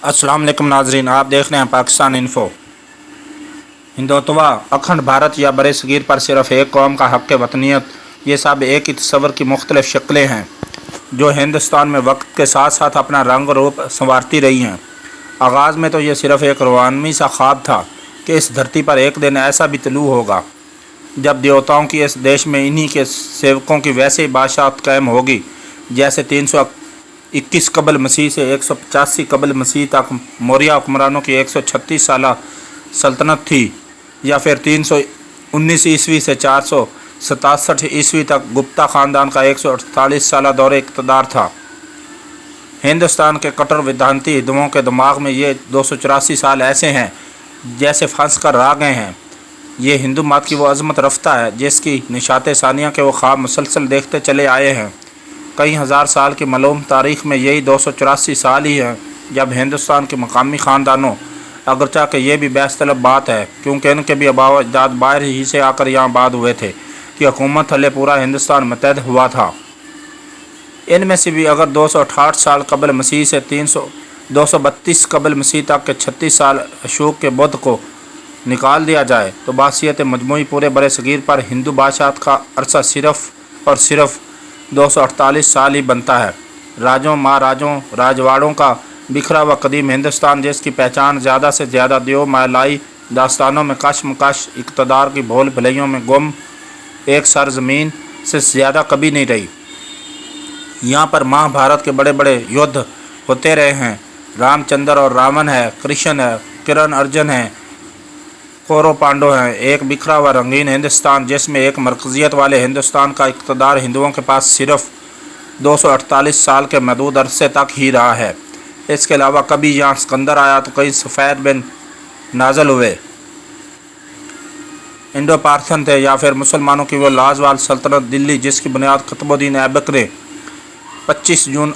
अस्सलाम वालेकुम नाजरीन, आप देख रहे हैं पाकिस्तान इन्फो। हिंदुत्वा अखंड भारत या बरसगीर पर सिर्फ एक कौम का हक़ वतनियत, ये सब एक ही तस्वर की मुख्तलिफ शक्लें हैं जो हिंदुस्तान में वक्त के साथ साथ अपना रंग रूप संवारती रही हैं। आगाज़ में तो ये सिर्फ एक रवानवी सा ख्वाब था कि इस धरती पर एक दिन ऐसा भी तलू होगा जब देवताओं की इस देश में इन्हीं के सेवकों की वैसे ही बादशाहत कायम होगी जैसे 321 कबल मसीह से 185 कबल मसीह तक मौर्य हुक्मरानों की 136 साला सल्तनत थी, या फिर 319 ईस्वी से 467 ईस्वी तक गुप्ता ख़ानदान का 148 साला दौर इक़्तिदार था। हिंदुस्तान के कट्टर वेदांती हिंदुओं के दिमाग में ये 284 साल ऐसे हैं जैसे फंस कर रह गए हैं। ये हिंदू मत की वो अज़मत रफ्ता है जिसकी निशात सानिया के वो ख्वाब मुसलसल देखते चले आए हैं। कई हज़ार साल की मालूम तारीख़ में यही 284 साल ही है जब हिंदुस्तान के मकामी ख़ानदानों, अगरचा कि ये भी बहस तलब बात है क्योंकि इनके भी आबाव अजदाद बाहर ही से आकर यहाँ बाद हुए थे कि हुकूमत थले पूरा हिंदुस्तान मुत्तहद हुआ था। इनमें से भी अगर 268 साल कबल मसीह से 232 कबल मसीह तक के 36 साल अशोक के बुद्ध को निकाल दिया जाए तो बासियत मजमूई पूरे बरसगीर पर हिंदू बादशाहत का अरसा सिर्फ़ और सिर्फ 248 साल ही बनता है। राजों महाराजों राजवाड़ों का बिखरा हुआ कदीम हिंदुस्तान जिसकी पहचान ज़्यादा से ज़्यादा देव मालाई दास्तानों में कशमकश इक़्तिदार की भूल भुलैयों में गुम एक सरज़मीन से ज़्यादा कभी नहीं रही। यहाँ पर महाभारत के बड़े बड़े युद्ध होते रहे हैं। रामचंद्र और रावण है, कृष्ण है, किरण अर्जुन है, कौरव पांडव हैं। एक बिखरा हुआ रंगीन हिंदुस्तान जिसमें एक मरकज़ियत वाले हिंदुस्तान का इक़्तिदार हिंदुओं के पास सिर्फ 248 साल के महदूद अरसे तक ही रहा है। इसके अलावा कभी यहाँ सिकंदर आया तो कई सफ़ेद बिन नाजल हुए इंडो पार्थन थे, या फिर मुसलमानों की वो लाजवाल सल्तनत दिल्ली जिसकी बुनियाद कुतुबुद्दीन ऐबक ने 25 जून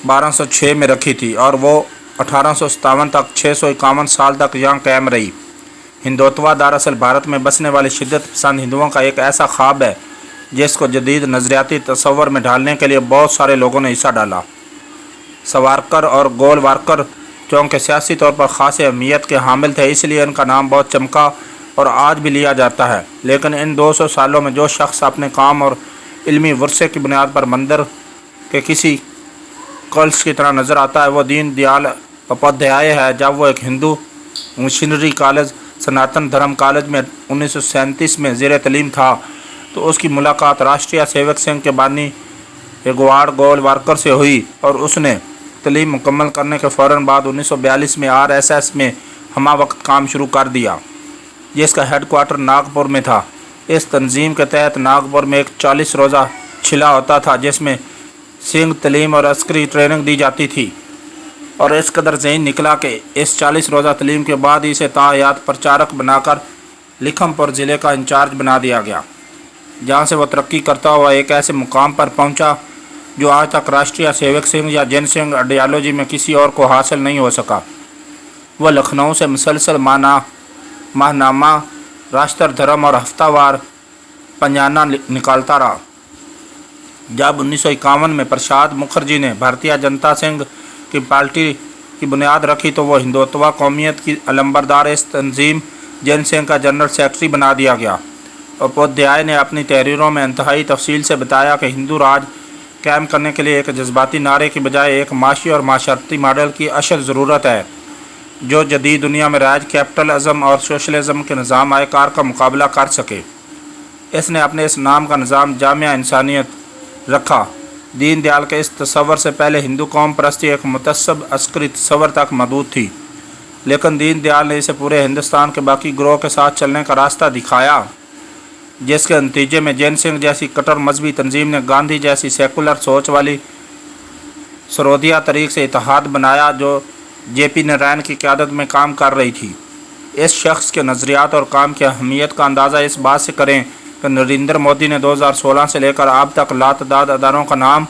1206 में रखी थी और वो 1857 तक 651 साल तक यहाँ कायम रही। हिंदुत्वा दरअसल भारत में बसने वाले शिद्दत पसंद हिंदुओं का एक ऐसा ख्वाब है जिसको जदीद नज़रियाती तस्वर में ढालने के लिए बहुत सारे लोगों ने हिस्सा डाला। सवारकर और गोलवारकर चूँकि सियासी तौर पर ख़ास अहमियत के हामिल थे इसलिए इनका नाम बहुत चमका और आज भी लिया जाता है। लेकिन इन 200 सालों में जो शख्स अपने काम और इल्मी वर्से की बुनियाद पर मंदिर के किसी कल्स की तरह नज़र आता है वो दीन दयाल उपाध्याय है। जब वो एक हिंदू मिशनरी कॉलेज सनातन धर्म कॉलेज में 1937 में ज़ेर तलीम था तो उसकी मुलाकात राष्ट्रीय सेवक संघ के बानी एडवर्ड गोलवारकर से हुई और उसने तलीम मुकम्मल करने के फ़ौरन बाद 1942 में RSS में हमा वक्त काम शुरू कर दिया जिसका हेडक्वार्टर नागपुर में था। इस तंजीम के तहत नागपुर में एक 40 रोज़ा छिला होता था जिसमें सिंह तलीम और अस्करी ट्रेनिंग दी जाती थी और इस कदर ज़हीन निकला कि इस 40 रोज़ा तलीम के बाद इसे तायात प्रचारक बनाकर लिखमपुर ज़िले का इंचार्ज बना दिया गया जहाँ से वह तरक्की करता हुआ एक ऐसे मुकाम पर पहुँचा जो आज तक राष्ट्रीय सेवक सिंह या जन सिंह आइडियालॉजी में किसी और को हासिल नहीं हो सका। वह लखनऊ से मुसलसल माहनामा राष्ट्र धर्म और हफ्तावार पंजाना निकालता रहा। जब 1951 में प्रसाद मुखर्जी ने भारतीय जनता संघ की पार्टी की बुनियाद रखी तो वो हिंदुत्वा कौमियत की अलंबरदार इस तंजीम जन संघ का जनरल सेक्रेटरी बना दिया गया। उपाध्याय ने अपनी तहरीरों में इंतहाई तफसील से बताया कि हिंदू राज कायम करने के लिए एक जज्बाती नारे की बजाय एक माशी और माशरती मॉडल की अशद ज़रूरत है जो जदीद दुनिया में राज कैपिटलिज्म और सोशलिज्म के निज़ाम आयकार का मुकाबला कर सके। इसने अपने इस नाम का निज़ाम जामिया इंसानियत रखा। दीन दयाल के इस तस्वर से पहले हिंदू कौम परस्ती एक मुतस्सब अस्करी तस्वर तक महदूद थी, लेकिन दीन दयाल ने इसे पूरे हिंदुस्तान के बाकी ग्रोह के साथ चलने का रास्ता दिखाया जिसके नतीजे में जैन सिंह जैसी कट्टर मजहबी तंजीम ने गांधी जैसी सेकुलर सोच वाली सरोदिया तरीक़ से इत्तेहाद बनाया जो JP नारायण की क़यादत में काम कर रही थी। इस शख्स के नज़रियात और काम की अहमियत का अंदाज़ा इस बात से करें कि नरेंद्र मोदी ने 2016 से लेकर अब तक लातदाद अदारों का नाम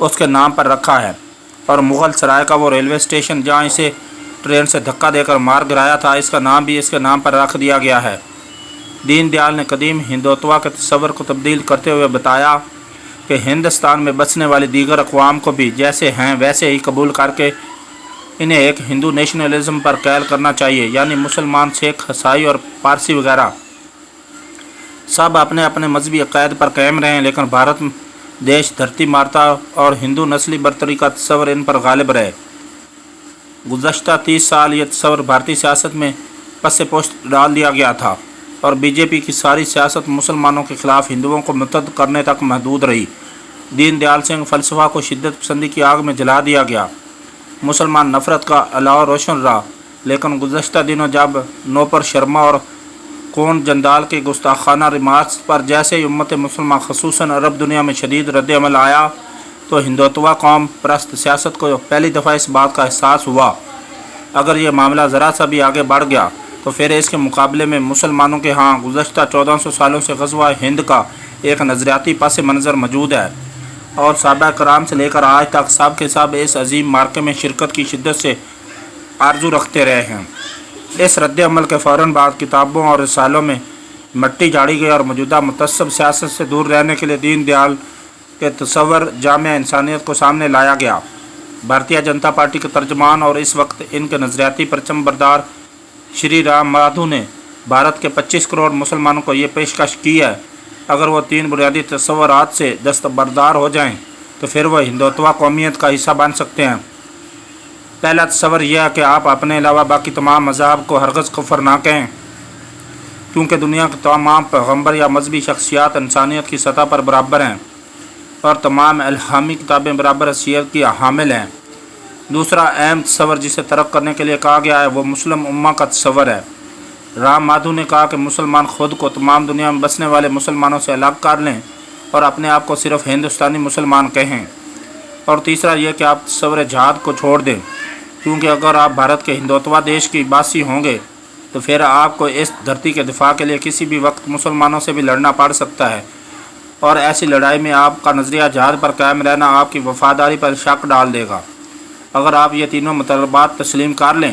उसके नाम पर रखा है और मुग़ल सराय का वो रेलवे स्टेशन जहाँ इसे ट्रेन से धक्का देकर मार गिराया था इसका नाम भी इसके नाम पर रख दिया गया है। दीन दयाल ने कदीम हिंदुत्वा के तस्वर को तब्दील करते हुए बताया کہ ہندوستان میں بسنے والی دیگر اقوام کو بھی جیسے ہیں ویسے ہی قبول کر کے انہیں ایک ہندو نیشنلزم پر قائل کرنا چاہیے، یعنی مسلمان، سکھ، عیسائی اور پارسی وغیرہ سب اپنے اپنے مذہبی عقائد پر قائم رہیں، لیکن بھارت دیش دھرتی مارتا اور ہندو نسلی برتری کا تصور ان پر غالب رہے۔ گزشتہ 30 سال یہ تصور بھارتی سیاست میں پس پشت ڈال دیا گیا تھا اور بی جے پی کی ساری سیاست مسلمانوں کے خلاف ہندوؤں کو مرتد کرنے تک محدود رہی۔ دین دیال سنگھ فلسفہ کو شدت پسندی کی آگ میں جلا دیا گیا، مسلمان نفرت کا الاؤ روشن رہا، لیکن گزشتہ دنوں جب نوپر شرما اور کون جندال کے گستاخانہ ریمارکس پر جیسے ہی امت مسلمہ خصوصاً عرب دنیا میں شدید رد عمل آیا تو ہندوتوا قوم پرست سیاست کو پہلی دفعہ اس بات کا احساس ہوا اگر یہ معاملہ ذرا سا بھی آگے بڑھ گیا تو پھر اس کے مقابلے میں مسلمانوں کے ہاں گزشتہ 1400 سالوں سے غزوہ ہند کا ایک نظریاتی پس منظر موجود ہے، اور صحابہ کرام سے لے کر آج تک سب کے سب اس عظیم معرکے میں شرکت کی شدت سے آرزو رکھتے رہے ہیں۔ اس رد عمل کے فوراً بعد کتابوں اور رسالوں میں مٹی جھاڑی گئی اور موجودہ متعصب سیاست سے دور رہنے کے لیے دین دیال کے تصور جامع انسانیت کو سامنے لایا گیا۔ بھارتیہ جنتا پارٹی کے ترجمان اور اس وقت ان کے نظریاتی پرچم بردار شری رام مادھو نے بھارت کے 25 کروڑ مسلمانوں کو یہ پیشکش کی ہے اگر وہ 3 بنیادی تصورات سے دستبردار ہو جائیں تو پھر وہ ہندوتوا قومیت کا حصہ بن سکتے ہیں۔ پہلا تصور یہ ہے کہ آپ اپنے علاوہ باقی تمام مذاہب کو ہرگز کفر نہ کہیں، کیونکہ دنیا کے تمام پیغمبر یا مذہبی شخصیات انسانیت کی سطح پر برابر ہیں اور تمام الہامی کتابیں برابر حیثیت کی حامل ہیں۔ دوسرا اہم تصور جسے ترک کرنے کے لیے کہا گیا ہے وہ مسلم امہ کا تصور ہے۔ رام مادھو نے کہا کہ مسلمان خود کو تمام دنیا میں بسنے والے مسلمانوں سے الگ کر لیں اور اپنے آپ کو صرف ہندوستانی مسلمان کہیں۔ اور تیسرا یہ کہ آپ تصور جہاد کو چھوڑ دیں، کیونکہ اگر آپ بھارت کے ہندوتوا دیش کی باسی ہوں گے تو پھر آپ کو اس دھرتی کے دفاع کے لیے کسی بھی وقت مسلمانوں سے بھی لڑنا پڑ سکتا ہے، اور ایسی لڑائی میں آپ کا نظریہ جہاد پر قائم رہنا آپ کی وفاداری پر شک ڈال دے گا۔ اگر آپ یہ تینوں مطالبات تسلیم کر لیں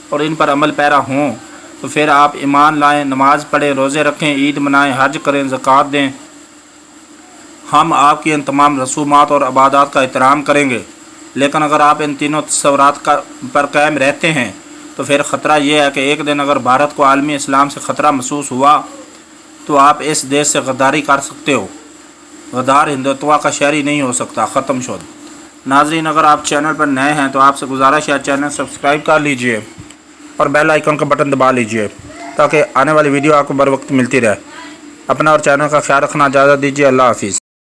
اور ان پر عمل پیرا ہوں تو پھر آپ ایمان لائیں، نماز پڑھیں، روزے رکھیں، عید منائیں، حج کریں، زکوٰۃ دیں، ہم آپ کی ان تمام رسومات اور عبادات کا احترام کریں گے۔ لیکن اگر آپ ان تینوں تصورات پر قائم رہتے ہیں تو پھر خطرہ یہ ہے کہ ایک دن اگر بھارت کو عالمی اسلام سے خطرہ محسوس ہوا تو آپ اس دیش سے غداری کر سکتے ہو۔ غدار ہندوتوا کا شہری نہیں ہو سکتا۔ ختم شد۔ ناظرین، اگر آپ چینل پر نئے ہیں تو آپ سے گزارش ہے چینل سبسکرائب کر لیجئے اور بیل آئیکن کا بٹن دبا لیجئے تاکہ آنے والی ویڈیو آپ کو بر وقت ملتی رہے۔ اپنا اور چینل کا خیال رکھنا، اجازت دیجیے۔ اللہ حافظ۔